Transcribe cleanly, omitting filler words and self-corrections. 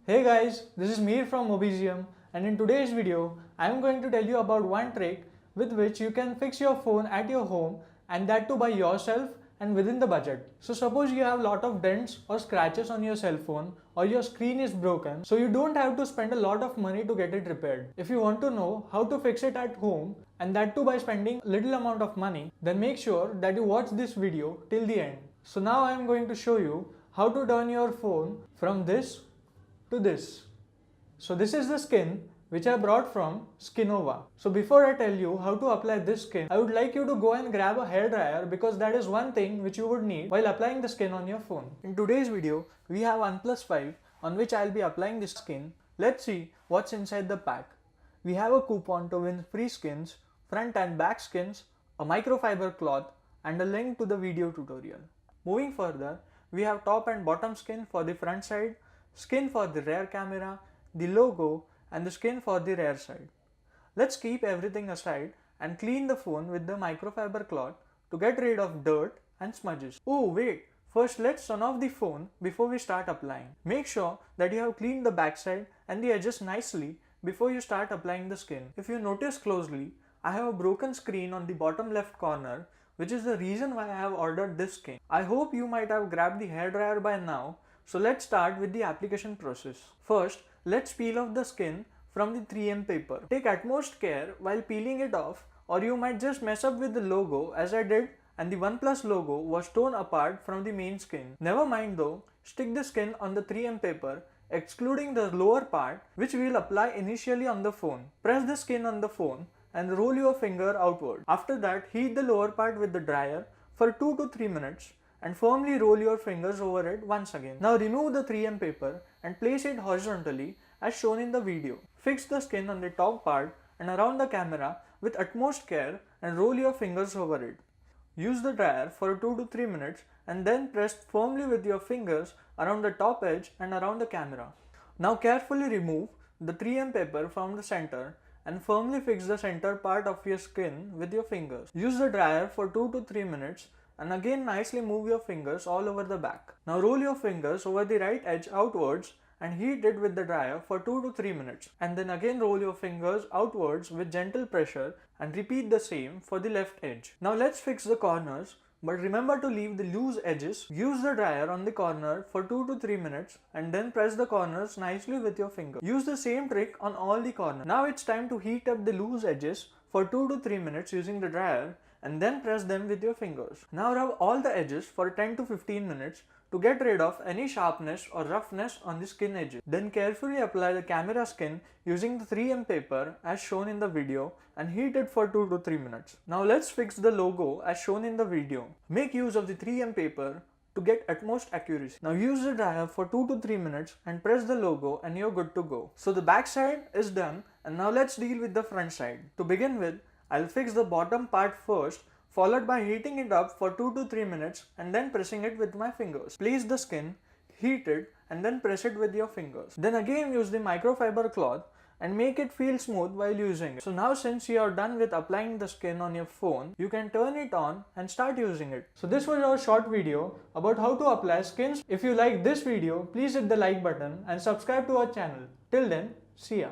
Hey guys, this is Mir from Mobisium, and in today's video, I am going to tell you about one trick with which you can fix your phone at your home, and that too by yourself and within the budget. So suppose you have a lot of dents or scratches on your cell phone, or your screen is broken, so you don't have to spend a lot of money to get it repaired. If you want to know how to fix it at home, and that too by spending little amount of money, then make sure that you watch this video till the end. So now I am going to show you how to turn your phone from this to this. So this is the skin which I brought from Skinova. So before I tell you how to apply this skin, I would like you to go and grab a hairdryer, because that is one thing which you would need while applying the skin on your phone. In today's video, we have OnePlus 5 on which I will be applying this skin. Let's see what's inside the pack. We have a coupon to win free skins, front and back skins, a microfiber cloth, and a link to the video tutorial. Moving further, we have top and bottom skin for the front side, skin for the rear camera, the logo, and the skin for the rear side. Let's keep everything aside and clean the phone with the microfiber cloth to get rid of dirt and smudges. Oh wait, first let's turn off the phone before we start applying. Make sure that you have cleaned the backside and the edges nicely before you start applying the skin. If you notice closely, I have a broken screen on the bottom left corner, which is the reason why I have ordered this skin. I hope you might have grabbed the hairdryer by now. So let's start with the application process. First, let's peel off the skin from the 3M paper. Take utmost care while peeling it off, or you might just mess up with the logo as I did, and the OnePlus logo was torn apart from the main skin. Never mind though, stick the skin on the 3M paper, excluding the lower part, which we will apply initially on the phone. Press the skin on the phone and roll your finger outward. After that, heat the lower part with the dryer for 2 to 3 minutes and firmly roll your fingers over it once again. Now remove the 3M paper and place it horizontally as shown in the video. Fix the skin on the top part and around the camera with utmost care and roll your fingers over it. Use the dryer for 2 to 3 minutes and then press firmly with your fingers around the top edge and around the camera. Now carefully remove the 3M paper from the center and firmly fix the center part of your skin with your fingers. Use the dryer for 2 to 3 minutes and again nicely move your fingers all over the back. Now roll your fingers over the right edge outwards and heat it with the dryer for 2 to 3 minutes, and then again roll your fingers outwards with gentle pressure and repeat the same for the left edge. Now let's fix the corners, but remember to leave the loose edges. Use the dryer on the corner for 2 to 3 minutes and then press the corners nicely with your finger. Use the same trick on all the corners. Now it's time to heat up the loose edges for 2 to 3 minutes using the dryer and then press them with your fingers. Now rub all the edges for 10 to 15 minutes to get rid of any sharpness or roughness on the skin edges. Then carefully apply the camera skin using the 3M paper as shown in the video and heat it for 2 to 3 minutes. Now let's fix the logo as shown in the video. Make use of the 3M paper to get utmost accuracy. Now use the dryer for 2 to 3 minutes and press the logo and you're good to go. So the back side is done, and now let's deal with the front side. To begin with, I'll fix the bottom part first, followed by heating it up for 2 to 3 minutes and then pressing it with my fingers. Place the skin, heat it, and then press it with your fingers. Then again use the microfiber cloth and make it feel smooth while using it. So now since you are done with applying the skin on your phone, you can turn it on and start using it. So this was our short video about how to apply skins. If you like this video, please hit the like button and subscribe to our channel. Till then, see ya.